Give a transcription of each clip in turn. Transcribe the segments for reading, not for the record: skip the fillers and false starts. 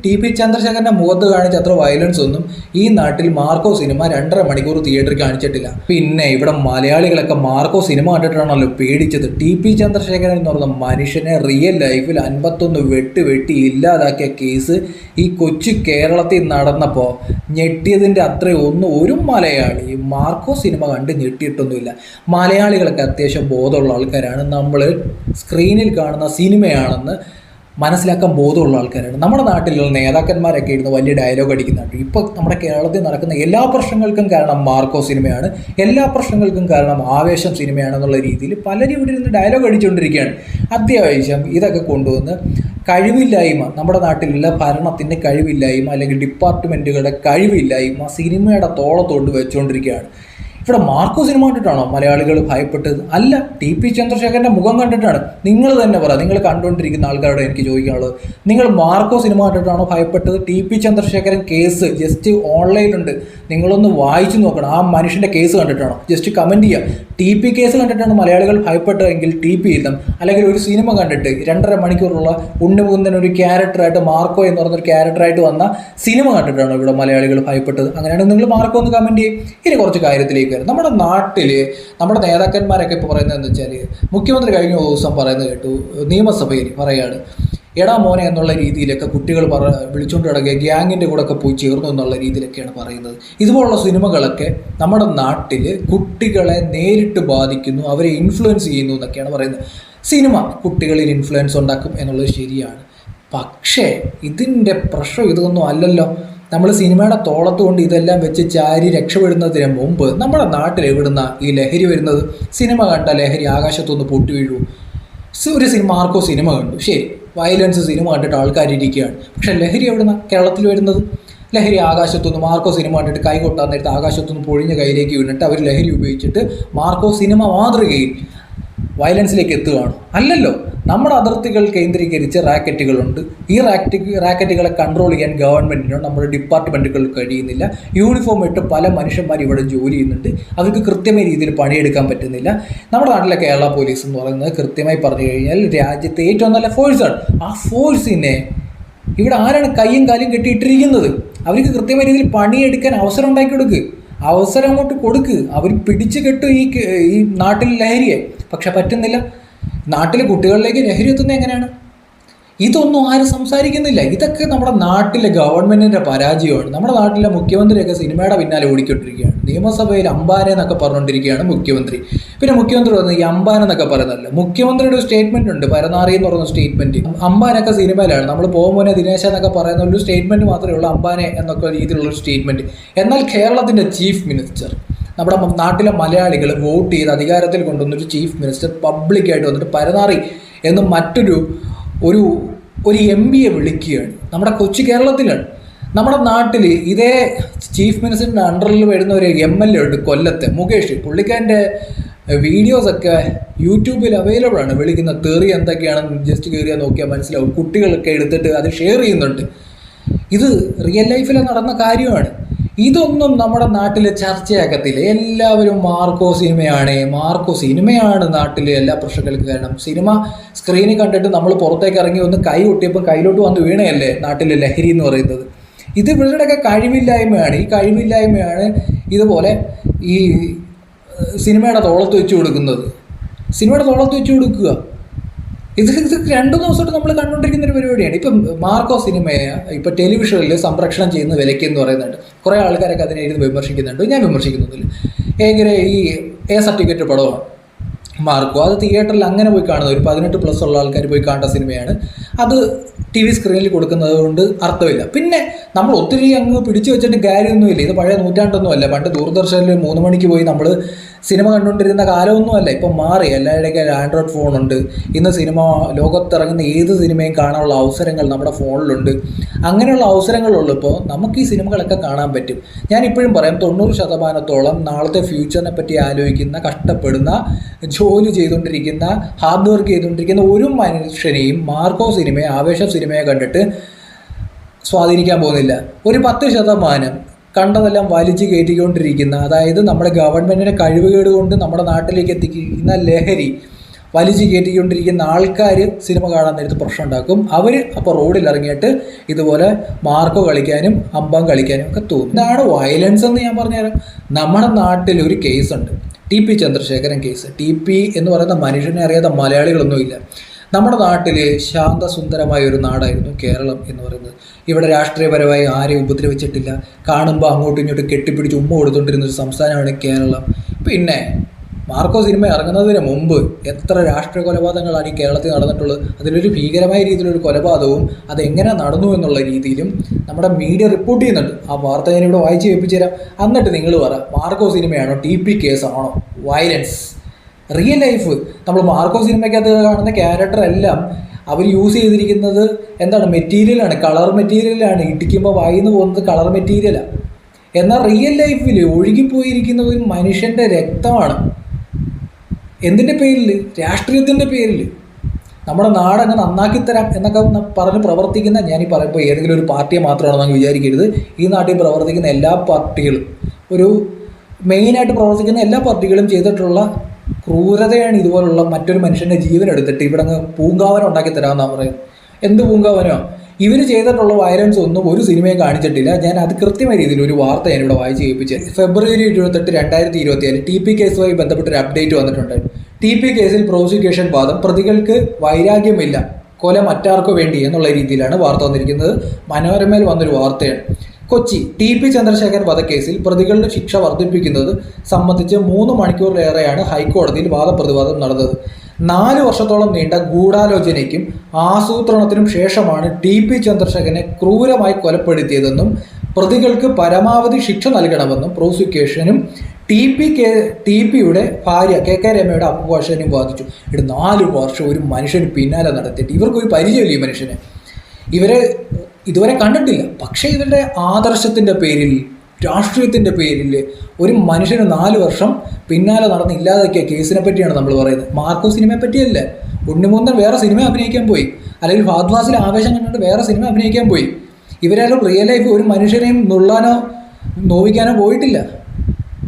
TP. ചന്ദ്രശേഖരന്റെ മുഖത്ത് കാണിച്ച അത്ര വയലൻസ് ഒന്നും ഈ നാട്ടിൽ മാർക്കോ സിനിമ 2.5 മണിക്കൂർ തിയേറ്ററിൽ കാണിച്ചിട്ടില്ല. പിന്നെ ഇവിടെ മലയാളികളൊക്കെ മാർക്കോ സിനിമ കണ്ടിട്ടാണല്ലോ പേടിച്ചത്. ടി.പി. ചന്ദ്രശേഖരൻ എന്ന് പറയുന്ന മനുഷ്യനെ റിയൽ ലൈഫിൽ 51 വെട്ടി ഇല്ലാതാക്കിയ കേസ് ഈ കൊച്ചു കേരളത്തിൽ നടന്നപ്പോൾ ഞെട്ടിയതിൻ്റെ അത്രയൊന്നും ഒരു മലയാളി മാർക്കോ സിനിമ കണ്ട് ഞെട്ടിയിട്ടൊന്നുമില്ല. മലയാളികളൊക്കെ അത്യാവശ്യം ബോധമുള്ള ആൾക്കാരാണ്. നമ്മൾ സ്ക്രീനിൽ കാണുന്ന സിനിമയാണെന്ന് മനസ്സിലാക്കാൻ ബോധമുള്ള ആൾക്കാരാണ്. നമ്മുടെ നാട്ടിലുള്ള നേതാക്കന്മാരൊക്കെ ഇരുന്ന് വലിയ ഡയലോഗ് അടിക്കുന്നുണ്ട്. ഇപ്പോൾ നമ്മുടെ കേരളത്തിൽ നടക്കുന്ന എല്ലാ പ്രശ്നങ്ങൾക്കും കാരണം മാർക്കോ സിനിമയാണ്, എല്ലാ പ്രശ്നങ്ങൾക്കും കാരണം ആവേശം സിനിമയാണെന്നുള്ള രീതിയിൽ പലരും ഇവിടെ ഇരുന്ന് ഡയലോഗ് അടിച്ചുകൊണ്ടിരിക്കുകയാണ്. അത്യാവശ്യം ഇതൊക്കെ കൊണ്ടുവന്ന് കഴിവില്ലായ്മ, നമ്മുടെ നാട്ടിലുള്ള ഭരണത്തിൻ്റെ കഴിവില്ലായ്മ അല്ലെങ്കിൽ ഡിപ്പാർട്ട്മെൻറ്റുകളുടെ കഴിവില്ലായ്മ സിനിമയുടെ തോളത്തോണ്ട് വെച്ചുകൊണ്ടിരിക്കുകയാണ്. ഇവിടെ മാർക്കോ സിനിമ കണ്ടിട്ടാണോ മലയാളികൾ ഭയപ്പെട്ടത്? അല്ല, ടി.പി. ചന്ദ്രശേഖരൻ്റെ മുഖം കണ്ടിട്ടാണ്. നിങ്ങൾ തന്നെ പറ, നിങ്ങൾ കണ്ടുകൊണ്ടിരിക്കുന്ന ആൾക്കാരോട് എനിക്ക് ചോദിക്കാനുള്ളത്, നിങ്ങൾ മാർക്കോ സിനിമ കണ്ടിട്ടാണോ ഭയപ്പെട്ടത്? ടി.പി. ചന്ദ്രശേഖരൻ കേസ് ജസ്റ്റ് ഓൺലൈനിലുണ്ട്, നിങ്ങളൊന്ന് വായിച്ചു നോക്കണം. ആ മനുഷ്യൻ്റെ കേസ് കണ്ടിട്ടാണോ? ജസ്റ്റ് കമൻറ്റ് ചെയ്യുക. ടി.പി. കേസ് കണ്ടിട്ടാണ് മലയാളികൾ ഭയപ്പെട്ടതെങ്കിൽ ടി.പി. എഴുതാം. അല്ലെങ്കിൽ ഒരു സിനിമ കണ്ടിട്ട് 2.5 മണിക്കൂറുള്ള ഉണ്ണിമുകുന്ദൻ ഒരു ക്യാരക്ടറായിട്ട്, മാർക്കോ എന്ന് പറഞ്ഞൊരു ക്യാരക്ടറായിട്ട് വന്ന സിനിമ കണ്ടിട്ടാണോ ഇവിടെ മലയാളികൾ ഭയപ്പെട്ടത്? അങ്ങനെയാണെങ്കിൽ നിങ്ങൾ മാർക്കോ ഒന്ന് കമൻറ്റ് ചെയ്യും. ഇനി കുറച്ച് കാര്യത്തിലേക്ക് നമ്മുടെ നാട്ടിൽ നമ്മുടെ നേതാക്കന്മാരൊക്കെ ഇപ്പോൾ പറയുന്നത് എന്താ വെച്ചാൽ, മുഖ്യമന്ത്രി കഴിഞ്ഞ ദിവസം പറയുന്നത് കേട്ടു, നിയമസഭയിൽ പറയാണ്, എടാ മോനെ എന്നുള്ള രീതിയിലൊക്കെ കുട്ടികൾ വിളിച്ചുകൊണ്ട് കിടക്കുക, ഗ്യാങ്ങിൻ്റെ കൂടെ ഒക്കെ പോയി ചേർന്നു എന്നുള്ള രീതിയിലൊക്കെയാണ് പറയുന്നത്. ഇതുപോലുള്ള സിനിമകളൊക്കെ നമ്മുടെ നാട്ടിൽ കുട്ടികളെ നേരിട്ട് ബാധിക്കുന്നു, അവരെ ഇൻഫ്ലുവൻസ് ചെയ്യുന്നു എന്നൊക്കെയാണ് പറയുന്നത്. സിനിമ കുട്ടികളിൽ ഇൻഫ്ലുവൻസ് ഉണ്ടാക്കും എന്നുള്ളത് ശരിയാണ്. പക്ഷേ ഇതിൻ്റെ പ്രശ്നം ഇതൊന്നും അല്ലല്ലോ. നമ്മൾ സിനിമയുടെ തോളത്ത് കൊണ്ട് ഇതെല്ലാം വെച്ച് ചാരി രക്ഷപ്പെടുന്നതിന് മുമ്പ് നമ്മുടെ നാട്ടിൽ എവിടുന്ന ഈ ലഹരി വരുന്നത്? സിനിമ കണ്ട ലഹരി ആകാശത്തൊന്ന് പൊട്ടി വീഴൂ. ഒരു മാർക്കോ സിനിമ കണ്ടു, ശരി, വയലൻസ് സിനിമ കണ്ടിട്ട് ആൾക്കാരിയ്ക്കുകയാണ്. പക്ഷെ ലഹരി എവിടുന്ന കേരളത്തിൽ വരുന്നത്? ലഹരി ആകാശത്തൊന്ന് മാർക്കോ സിനിമ കണ്ടിട്ട് കൈ കൊട്ടാൻ നേരത്ത് ആകാശത്തൊന്ന് പൊഴിഞ്ഞ കയ്യിലേക്ക് വീണിട്ട് അവർ ലഹരി ഉപയോഗിച്ചിട്ട് മാർക്കോ സിനിമ മാതൃകയിൽ വയലൻസിലേക്ക് എത്തുകയാണ്? അല്ലല്ലോ. നമ്മുടെ അതിർത്തികൾ കേന്ദ്രീകരിച്ച് റാക്കറ്റുകളുണ്ട്. ഈ റാക്കറ്റുകളെ കൺട്രോൾ ചെയ്യാൻ ഗവൺമെൻറ്റിനോ നമ്മുടെ ഡിപ്പാർട്ട്മെൻറ്റുകൾക്ക് കഴിയുന്നില്ല. യൂണിഫോം ഇട്ട് പല മനുഷ്യന്മാർ ഇവിടെ ജോലി ചെയ്യുന്നുണ്ട്, അവർക്ക് കൃത്യമായ രീതിയിൽ പണിയെടുക്കാൻ പറ്റുന്നില്ല. നമ്മുടെ നാട്ടിലെ കേരള പോലീസ് എന്ന് പറയുന്നത് കൃത്യമായി പറഞ്ഞു കഴിഞ്ഞാൽ രാജ്യത്തെ ഏറ്റവും നല്ല ഫോഴ്സാണ്. ആ ഫോഴ്സിനെ ഇവിടെ ആരാണ് കയ്യും കാലും കെട്ടിയിട്ടിരിക്കുന്നത്? അവർക്ക് കൃത്യമായ രീതിയിൽ പണിയെടുക്കാൻ അവസരം ഉണ്ടാക്കി കൊടുക്കുക, അവസരം അങ്ങോട്ട് കൊടുക്ക്. അവർ പിടിച്ചു കെട്ടും ഈ നാട്ടിൽ ലഹരിയെ. പക്ഷെ പറ്റുന്നില്ല. നാട്ടിലെ കുട്ടികളിലേക്ക് ലഹരി എത്തുന്നത് എങ്ങനെയാണ്? ഇതൊന്നും ആരും സംസാരിക്കുന്നില്ല. ഇതൊക്കെ നമ്മുടെ നാട്ടിലെ ഗവൺമെൻറ്റിൻ്റെ പരാജയമാണ്. നമ്മുടെ നാട്ടിലെ മുഖ്യമന്ത്രിയൊക്കെ സിനിമയുടെ പിന്നാലെ ഓടിക്കൊണ്ടിരിക്കുകയാണ്. നിയമസഭയിൽ അംബാനെ എന്നൊക്കെ പറഞ്ഞുകൊണ്ടിരിക്കുകയാണ് മുഖ്യമന്ത്രി. പിന്നെ മുഖ്യമന്ത്രി പറയുന്നത് ഈ അംബാൻ എന്നൊക്കെ പറയുന്നതല്ല, മുഖ്യമന്ത്രിയുടെ ഒരു സ്റ്റേറ്റ്മെൻറ്റ് ഉണ്ട്, പരനാറി എന്ന് പറയുന്ന സ്റ്റേറ്റ്മെൻറ്റ്. അംബാനൊക്കെ സിനിമയിലാണ്, നമ്മൾ പോകുമ്പോൾ ദിനേശ എന്നൊക്കെ പറയുന്ന ഒരു സ്റ്റേറ്റ്മെൻറ്റ് മാത്രമേ ഉള്ളൂ അംബാനെ എന്നൊക്കെ രീതിയിലുള്ള ഒരു സ്റ്റേറ്റ്മെൻറ്റ്. എന്നാൽ കേരളത്തിൻ്റെ ചീഫ് മിനിസ്റ്റർ, നമ്മുടെ നാട്ടിലെ മലയാളികൾ വോട്ട് ചെയ്ത് അധികാരത്തിൽ കൊണ്ടുവന്നൊരു ചീഫ് മിനിസ്റ്റർ പബ്ലിക്കായിട്ട് വന്നിട്ട് പരനാറി എന്ന് മറ്റൊരു MPയെ വിളിക്കുകയാണ്. നമ്മുടെ കൊച്ചു കേരളത്തിലാണ്. നമ്മുടെ നാട്ടിൽ ഇതേ ചീഫ് മിനിസ്റ്ററിൻ്റെ അണ്ടറിൽ വരുന്ന ഒരു MLA ഉണ്ട് കൊല്ലത്തെ, മുകേഷ്. പുള്ളിക്കാരൻ്റെ വീഡിയോസൊക്കെ യൂട്യൂബിൽ അവൈലബിൾ ആണ്. വിളിക്കുന്ന തെറി എന്തൊക്കെയാണെന്ന് ജസ്റ്റ് കയറിയാൽ നോക്കിയാൽ മനസ്സിലാവും. കുട്ടികളൊക്കെ എടുത്തിട്ട് അത് ഷെയർ ചെയ്യുന്നുണ്ട്. ഇത് റിയൽ ലൈഫിൽ നടന്ന കാര്യമാണ്. ഇതൊന്നും നമ്മുടെ നാട്ടിൽ ചർച്ചയാക്കത്തില്ല. എല്ലാവരും മാർക്കോ സിനിമയാണ് നാട്ടിലെ എല്ലാ പ്രശ്നങ്ങൾക്ക് കാരണം. സിനിമ സ്ക്രീനിൽ കണ്ടിട്ട് നമ്മൾ പുറത്തേക്ക് ഇറങ്ങി ഒന്ന് കൈ കൊട്ടിയപ്പോൾ കയ്യിലോട്ട് വന്ന് വീണയല്ലേ നാട്ടിലെ ലഹരി എന്ന് പറയുന്നത്. ഇത് ഇവരുടെയൊക്കെ കഴിവില്ലായ്മയാണ്. ഈ കഴിവില്ലായ്മയാണ് ഇതുപോലെ ഈ സിനിമയുടെ തോളത്ത് വെച്ച് കൊടുക്കുന്നത്. ഇത് 2 ദിവസമായിട്ട് നമ്മൾ കണ്ടുകൊണ്ടിരിക്കുന്ന ഒരു പരിപാടിയാണ്. ഇപ്പം മാർക്കോ സിനിമയെ ഇപ്പം ടെലിവിഷനിൽ സംരക്ഷണം ചെയ്യുന്ന വിലയ്ക്ക് എന്ന് പറയുന്നുണ്ട്. കുറേ ആൾക്കാരൊക്കെ അതിനെ ഇരുന്ന് വിമർശിക്കുന്നുണ്ട്. ഞാൻ വിമർശിക്കുന്നില്ല. എങ്ങനെ ഈ സർട്ടിഫിക്കറ്റ് പടമാണ് മാർക്കോ. അത് തിയേറ്ററിൽ അങ്ങനെ പോയി കാണുന്നത്, ഒരു 18+ ഉള്ള ആൾക്കാർ പോയി കാണേണ്ട സിനിമയാണ്. അത് TV സ്ക്രീനിൽ കൊടുക്കുന്നത് കൊണ്ട് അർത്ഥമില്ല. പിന്നെ നമ്മൾ ഒത്തിരി അങ്ങ് പിടിച്ചു വെച്ചിട്ട് കാര്യമൊന്നുമില്ല. ഇത് പഴയ നൂറ്റാണ്ടൊന്നുമല്ല. പണ്ട് ദൂരദർശനിൽ 3 മണിക്ക് പോയി നമ്മൾ സിനിമ കണ്ടുകൊണ്ടിരുന്ന കാലമൊന്നുമല്ല. ഇപ്പം മാറി. എല്ലാവരുടെയൊക്കെ ആൻഡ്രോയിഡ് ഫോണുണ്ട്. ഇന്ന് സിനിമ ലോകത്തിറങ്ങുന്ന ഏത് സിനിമയും കാണാനുള്ള അവസരങ്ങൾ നമ്മുടെ ഫോണിലുണ്ട്. അങ്ങനെയുള്ള അവസരങ്ങളുള്ളപ്പോൾ നമുക്ക് ഈ സിനിമകളൊക്കെ കാണാൻ പറ്റും. ഞാനിപ്പോഴും പറയാം, 90% നാളത്തെ ഫ്യൂച്ചറിനെ പറ്റി ആലോചിക്കുന്ന, കഷ്ടപ്പെടുന്ന, ജോലി ചെയ്തുകൊണ്ടിരിക്കുന്ന, ഹാർഡ് വർക്ക് ചെയ്തുകൊണ്ടിരിക്കുന്ന ഒരു മനുഷ്യനെയും മാർക്കോ സിനിമയെ, ആവേശം സിനിമയെ കണ്ടിട്ട് സ്വാധീനിക്കാൻ പോകുന്നില്ല. ഒരു 10% കണ്ടതെല്ലാം വലിച്ചു കയറ്റിക്കൊണ്ടിരിക്കുന്ന, അതായത് നമ്മുടെ ഗവൺമെൻറ്റിൻ്റെ കഴിവുകേട് കൊണ്ട് നമ്മുടെ നാട്ടിലേക്ക് എത്തിക്കുന്ന ലഹരി വലിച്ചു കയറ്റിക്കൊണ്ടിരിക്കുന്ന ആൾക്കാർ സിനിമ കാണാൻ നേരത്ത് പ്രശ്നം ഉണ്ടാക്കും. അവർ അപ്പോൾ റോഡിൽ ഇറങ്ങിയിട്ട് ഇതുപോലെ മാർക്കോ കളിക്കാനും അമ്പം കളിക്കാനും ഒക്കെ തോന്നും. ഇതാണ് വയലൻസ് എന്ന് ഞാൻ പറഞ്ഞുതരാം. നമ്മുടെ നാട്ടിൽ ഒരു കേസുണ്ട്, TP ചന്ദ്രശേഖരൻ കേസ്. TP എന്ന് പറയുന്ന മനുഷ്യനെ അറിയാത്ത മലയാളികളൊന്നുമില്ല. നമ്മുടെ നാട്ടിൽ ശാന്തസുന്ദരമായ ഒരു നാടായിരുന്നു കേരളം എന്ന് പറയുന്നത്. ഇവിടെ രാഷ്ട്രീയപരമായി ആരെയും ഉപദ്രവിച്ചിട്ടില്ല. കാണുമ്പോൾ അങ്ങോട്ടും ഇങ്ങോട്ടും കെട്ടിപ്പിടിച്ച് ഉമ്മ കൊടുത്തുകൊണ്ടിരുന്ന ഒരു സംസ്ഥാനമാണ് കേരളം. പിന്നെ മാർക്കോ സിനിമ ഇറങ്ങുന്നതിന് മുമ്പ് എത്ര രാഷ്ട്രീയ കൊലപാതകങ്ങളാണ് ഈ കേരളത്തിൽ നടന്നിട്ടുള്ളത്. അതിലൊരു ഭീകരമായ രീതിയിലൊരു കൊലപാതകവും അതെങ്ങനെ നടന്നു എന്നുള്ള രീതിയിലും നമ്മുടെ മീഡിയ റിപ്പോർട്ട് ചെയ്യുന്നുണ്ട്. ആ വാർത്ത ഞാനിവിടെ വായിച്ച് കേൾപ്പിച്ചു തരാം. എന്നിട്ട് നിങ്ങൾ പറ, മാർക്കോ സിനിമയാണോ TP കേസാണോ വയലൻസ്? റിയൽ ലൈഫ് നമ്മൾ മാർക്കോ സിനിമയ്ക്കകത്ത് കാണുന്ന ക്യാരക്ടർ എല്ലാം അവർ യൂസ് ചെയ്തിരിക്കുന്നത് എന്താണ്? മെറ്റീരിയലാണ്, കളർ മെറ്റീരിയലാണ്. ഇടിക്കുമ്പോൾ വായിന്ന് പോകുന്നത് കളർ മെറ്റീരിയലാണ്. എന്നാൽ റിയൽ ലൈഫിൽ ഒഴുകിപ്പോയിരിക്കുന്നത് ഒരു മനുഷ്യൻ്റെ രക്തമാണ്. എന്തിൻ്റെ പേരിൽ? രാഷ്ട്രീയത്തിൻ്റെ പേരിൽ. നമ്മുടെ നാടങ്ങ് നന്നാക്കിത്തരാം എന്നൊക്കെ പറഞ്ഞ് പ്രവർത്തിക്കുന്ന, ഞാനീ പറയുമ്പോൾ ഏതെങ്കിലും ഒരു പാർട്ടിയെ മാത്രമാണെന്ന് വിചാരിക്കരുത്. ഈ നാട്ടിൽ പ്രവർത്തിക്കുന്ന എല്ലാ പാർട്ടികളും, ഒരു മെയിനായിട്ട് പ്രവർത്തിക്കുന്ന എല്ലാ പാർട്ടികളും ചെയ്തിട്ടുള്ള ക്രൂരതയാണ് ഇതുപോലുള്ള മറ്റൊരു മനുഷ്യൻ്റെ ജീവൻ എടുത്തിട്ട് ഇവിടെ അങ്ങ് പൂങ്കാവനം ഉണ്ടാക്കി തരാമെന്നാണ് പറയുന്നത്. എന്ത് പൂങ്കാവനോ? ഇവർ ചെയ്തിട്ടുള്ള വയലൻസ് ഒന്നും ഒരു സിനിമയും കാണിച്ചിട്ടില്ല. ഞാൻ അത് കൃത്യമായ രീതിയിൽ ഒരു വാർത്ത ഞാനിവിടെ വായിച്ച് കേൾപ്പിച്ചത്. ഫെബ്രുവരി 28, 2024 TP കേസുമായി ബന്ധപ്പെട്ടൊരു അപ്ഡേറ്റ് വന്നിട്ടുണ്ട്. TP കേസിൽ പ്രോസിക്യൂഷൻ വാദം, പ്രതികൾക്ക് വൈരാഗ്യമില്ല, കൊല മറ്റാർക്കു വേണ്ടി എന്നുള്ള രീതിയിലാണ് വാർത്ത വന്നിരിക്കുന്നത്. മനോരമയിൽ വന്നൊരു വാർത്തയാണ്. കൊച്ചി TP ചന്ദ്രശേഖർ വധക്കേസിൽ പ്രതികളുടെ ശിക്ഷ വർദ്ധിപ്പിക്കുന്നത് സംബന്ധിച്ച് 3 മണിക്കൂറിലേറെയാണ് ഹൈക്കോടതിയിൽ വാദപ്രതിവാദം നടന്നത്. 4 വർഷത്തോളം നീണ്ട ഗൂഢാലോചനയ്ക്കും ആസൂത്രണത്തിനും ശേഷമാണ് TP ചന്ദ്രശേഖരനെ ക്രൂരമായി കൊലപ്പെടുത്തിയതെന്നും പ്രതികൾക്ക് പരമാവധി ശിക്ഷ നൽകണമെന്നും പ്രോസിക്യൂഷനും TPയുടെ ഭാര്യ KK രമയുടെ അഭിഭാഷകനും വാദിച്ചു. 4 വർഷം ഒരു മനുഷ്യന് പിന്നാലെ നടത്തിയിട്ട് ഇവർക്കൊരു പരിചയമില്ല. ഈ മനുഷ്യനെ ഇവരെ ഇതുവരെ കണ്ടിട്ടില്ല. പക്ഷേ ഇവരുടെ ആദർശത്തിൻ്റെ പേരിൽ, രാഷ്ട്രീയത്തിൻ്റെ പേരിൽ ഒരു മനുഷ്യന് 4 വർഷം പിന്നാലെ നടന്ന് ഇല്ലാതാക്കിയ കേസിനെ പറ്റിയാണ് നമ്മൾ പറയുന്നത്. മാർക്കോ സിനിമയെ പറ്റിയല്ല. ഉണ്ണിമുന്തൻ വേറെ സിനിമ അഭിനയിക്കാൻ പോയി, അല്ലെങ്കിൽ ഫഹദ് ഫാസിൽ ആവേശം കണ്ടിട്ട് വേറെ സിനിമ അഭിനയിക്കാൻ പോയി. ഇവരാരും റിയൽ ലൈഫ് ഒരു മനുഷ്യനെയും നുള്ളാനോ നോവിക്കാനോ പോയിട്ടില്ല.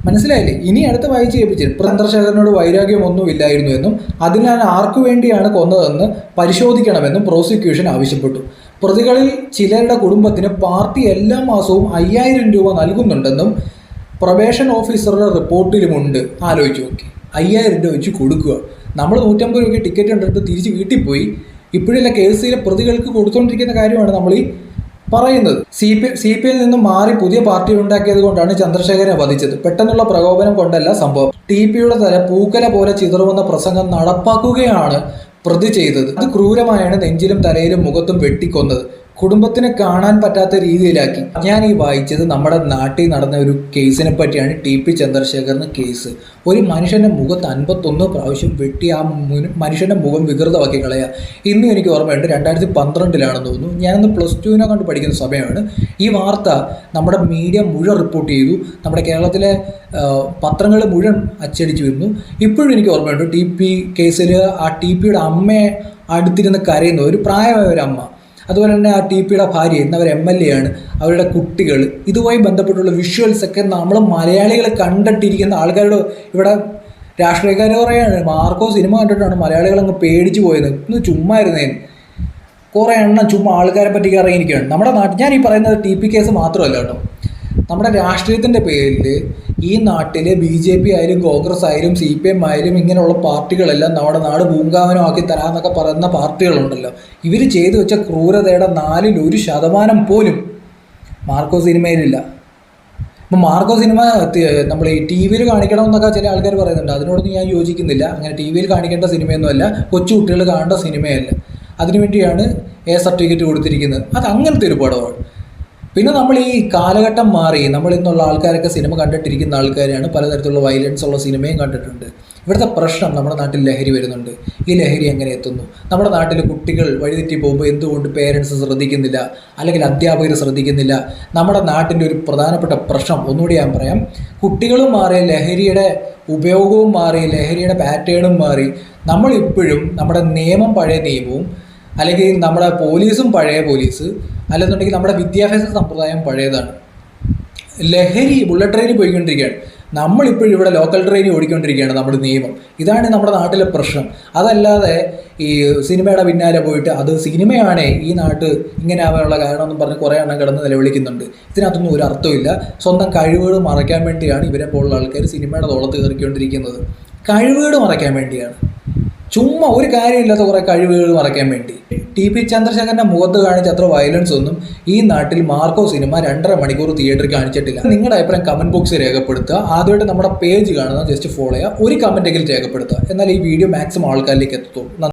മനസ്സിലായില്ലേ? ഇനി അടുത്ത് വായിച്ച് കേൾപ്പിച്ചത്, ചന്ദ്രശേഖരനോട് വൈരാഗ്യമൊന്നുമില്ലായിരുന്നു എന്നും അതിനാൽ ആർക്കു വേണ്ടിയാണ് കൊന്നതെന്ന് പരിശോധിക്കണമെന്നും പ്രോസിക്യൂഷൻ ആവശ്യപ്പെട്ടു. പ്രതികളിൽ ചിലരുടെ കുടുംബത്തിന് പാർട്ടി എല്ലാ മാസവും 5000 രൂപ നൽകുന്നുണ്ടെന്നും പ്രൊബേഷൻ ഓഫീസറുടെ റിപ്പോർട്ടിലുമുണ്ട്. ആലോചിച്ച് നോക്കി, 5000 രൂപ വെച്ച് കൊടുക്കുക. നമ്മൾ 150 രൂപയ്ക്ക് ടിക്കറ്റ് കണ്ടിട്ട് തിരിച്ച് വീട്ടിൽ പോയി ഇപ്പോഴുള്ള കേസിലെ പ്രതികൾക്ക് കൊടുത്തുകൊണ്ടിരിക്കുന്ന കാര്യമാണ് നമ്മൾ ഈ പറയുന്നത്. CPI നിന്നും മാറി പുതിയ പാർട്ടി ഉണ്ടാക്കിയത് കൊണ്ടാണ് ചന്ദ്രശേഖരനെ വധിച്ചത്. പെട്ടെന്നുള്ള പ്രകോപനം കൊണ്ടല്ല സംഭവം. TPയുടെ തല പൂക്കല പോലെ ചിതറുമെന്ന പ്രസംഗം നടപ്പാക്കുകയാണ് പ്രതി ചെയ്തത്. അത് ക്രൂരമായാണ് നെഞ്ചിലും തലയിലും മുഖത്തും വെട്ടിക്കൊന്നത്. കുടുംബത്തിനെ കാണാൻ പറ്റാത്ത രീതിയിലാക്കി. ഞാൻ ഈ വായിച്ചത് നമ്മുടെ നാട്ടിൽ നടന്ന ഒരു കേസിനെ പറ്റിയാണ്. TP ചന്ദ്രശേഖരന് കേസ്. ഒരു മനുഷ്യൻ്റെ മുഖത്ത് 51 പ്രാവശ്യം വെട്ടി ആ മനുഷ്യൻ്റെ മുഖം വികൃതമാക്കി കളയുക. ഇന്നും എനിക്ക് ഓർമ്മയുണ്ട്, 2012 തോന്നുന്നു. ഞാനന്ന് +2 കണ്ട് പഠിക്കുന്ന സമയമാണ്. ഈ വാർത്ത നമ്മുടെ മീഡിയ മുഴുവൻ റിപ്പോർട്ട് ചെയ്തു. നമ്മുടെ കേരളത്തിലെ പത്രങ്ങൾ മുഴുവൻ അച്ചടിച്ചു വരുന്നു. ഇപ്പോഴും എനിക്ക് ഓർമ്മയുണ്ട്, TP കേസിൽ ആ TPയുടെ അമ്മയെ അടുത്തിരുന്ന് കരയുന്ന ഒരു പ്രായമായ ഒരു അമ്മ, അതുപോലെ തന്നെ ആ TPയുടെ ഭാര്യ, ഇന്നവർ MLA ആണ്, അവരുടെ കുട്ടികൾ, ഇതുമായി ബന്ധപ്പെട്ടുള്ള വിഷ്വൽസൊക്കെ നമ്മൾ മലയാളികൾ കണ്ടിട്ടിരിക്കുന്ന ആൾക്കാരോട് ഇവിടെ രാഷ്ട്രീയക്കാർ പറയാണ് മാർക്കോ സിനിമ കണ്ടിട്ടാണ് മലയാളികളങ്ങ് പേടിച്ചു പോയത്. ഇന്ന് ചുമ്മാ ഇരുന്നേന് കുറേ എണ്ണം ചുമ്മാ ആൾക്കാരെ പറ്റി ഇറങ്ങിയിരിക്കുകയാണ് നമ്മുടെ നാട്ടിൽ. ഞാൻ ഈ പറയുന്നത് TP കേസ് മാത്രമല്ല കേട്ടോ, നമ്മുടെ രാഷ്ട്രീയത്തിൻ്റെ പേരിൽ ഈ നാട്ടിൽ BJP ആയാലും കോൺഗ്രസ് ആയാലും CPM ആയാലും ഇങ്ങനെയുള്ള പാർട്ടികളെല്ലാം നമ്മുടെ നാട് പൂങ്കാവനമാക്കി തരാമെന്നൊക്കെ പറയുന്ന പാർട്ടികളുണ്ടല്ലോ, ഇവർ ചെയ്തു വെച്ച ക്രൂരതയുടെ 1% പോലും മാർക്കോ സിനിമയിലില്ല. അപ്പം മാർക്കോ സിനിമ നമ്മൾ ഈ TV കാണിക്കണമെന്നൊക്കെ ചില ആൾക്കാർ പറയുന്നുണ്ട്. അതിനോടൊന്നും ഞാൻ യോജിക്കുന്നില്ല. അങ്ങനെ TV കാണിക്കേണ്ട സിനിമയൊന്നുമല്ല, കൊച്ചു കുട്ടികൾ കാണേണ്ട സിനിമയല്ല. അതിനുവേണ്ടിയാണ് A സർട്ടിഫിക്കറ്റ് കൊടുത്തിരിക്കുന്നത്. അത് അങ്ങനത്തെ ഒരു പടമാണ്. പിന്നെ നമ്മൾ ഈ കാലഘട്ടം മാറി, നമ്മൾ ഇന്നുള്ള ആൾക്കാരൊക്കെ സിനിമ കണ്ടിട്ടിരിക്കുന്ന ആൾക്കാരാണ്. പലതരത്തിലുള്ള വയലൻസ് ഉള്ള സിനിമയും കണ്ടിട്ടുണ്ട്. ഇവിടുത്തെ പ്രശ്നം, നമ്മുടെ നാട്ടിൽ ലഹരി വരുന്നുണ്ട്. ഈ ലഹരി എങ്ങനെ എത്തുന്നു? നമ്മുടെ നാട്ടിൽ കുട്ടികൾ വഴിതെറ്റി പോകുമ്പോൾ എന്തുകൊണ്ട് പേരൻസ് ശ്രദ്ധിക്കുന്നില്ല, അല്ലെങ്കിൽ അധ്യാപകർ ശ്രദ്ധിക്കുന്നില്ല? നമ്മുടെ നാട്ടിൻ്റെ ഒരു പ്രധാനപ്പെട്ട പ്രശ്നം ഒന്നുകൂടി ഞാൻ പറയാം. കുട്ടികളും മാറി, ലഹരിയുടെ ഉപയോഗവും മാറി, ലഹരിയുടെ പാറ്റേണും മാറി. നമ്മളിപ്പോഴും നമ്മുടെ നിയമം പഴയ നിയമവും, അല്ലെങ്കിൽ നമ്മുടെ പോലീസും പഴയ പോലീസ്, അല്ലെന്നുണ്ടെങ്കിൽ നമ്മുടെ വിദ്യാഭ്യാസ സമ്പ്രദായം പഴയതാണ്. ലഹരി ബുള്ളറ്റ് ട്രെയിനിൽ പോയിക്കൊണ്ടിരിക്കുകയാണ്. നമ്മളിപ്പോഴും ഇവിടെ ലോക്കൽ ട്രെയിൻ ഓടിക്കൊണ്ടിരിക്കുകയാണ് നമ്മുടെ നിയമം. ഇതാണ് നമ്മുടെ നാട്ടിലെ പ്രശ്നം. അതല്ലാതെ ഈ സിനിമയുടെ പിന്നാലെ പോയിട്ട് അത് സിനിമയാണേ ഈ നാട്ട് ഇങ്ങനെ ആവാനുള്ള കാരണം എന്നും പറഞ്ഞ് കുറേ എണ്ണം കിടന്ന് നിലവിളിക്കുന്നുണ്ട്. ഇതിനകത്തൊന്നും ഒരു അർത്ഥമില്ല. സ്വന്തം കഴിവുകൾ മറയ്ക്കാൻ വേണ്ടിയാണ് ഇവരെ പോലുള്ള ആൾക്കാർ സിനിമയുടെ തോളത്ത് കയറിക്കൊണ്ടിരിക്കുന്നത്. കഴിവുകൾ മറയ്ക്കാൻ വേണ്ടിയാണ്. ചുമ്മാ ഒരു കാര്യമില്ലാത്ത കുറേ കഴിവുകൾ മറയ്ക്കാൻ വേണ്ടി. TP ചന്ദ്രശേഖരൻ്റെ മുഖത്ത് കാണിച്ച അത്ര വയലൻസ് ഒന്നും ഈ നാട്ടിൽ മാർക്കോ സിനിമ 2.5 മണിക്കൂർ തിയേറ്ററിൽ കാണിച്ചിട്ടില്ല. നിങ്ങളുടെ അഭിപ്രായം കമൻറ്റ് ബോക്സിൽ രേഖപ്പെടുത്തുക. ആദ്യമായിട്ട് നമ്മുടെ പേജ് കാണുന്ന ജസ്റ്റ് ഫോളോ ചെയ്യുക. ഒരു കമൻറ്റെങ്കിലും രേഖപ്പെടുത്തുക. എന്നാൽ ഈ വീഡിയോ മാക്സിമം ആൾക്കാരിലേക്ക് എത്തുള്ളൂ.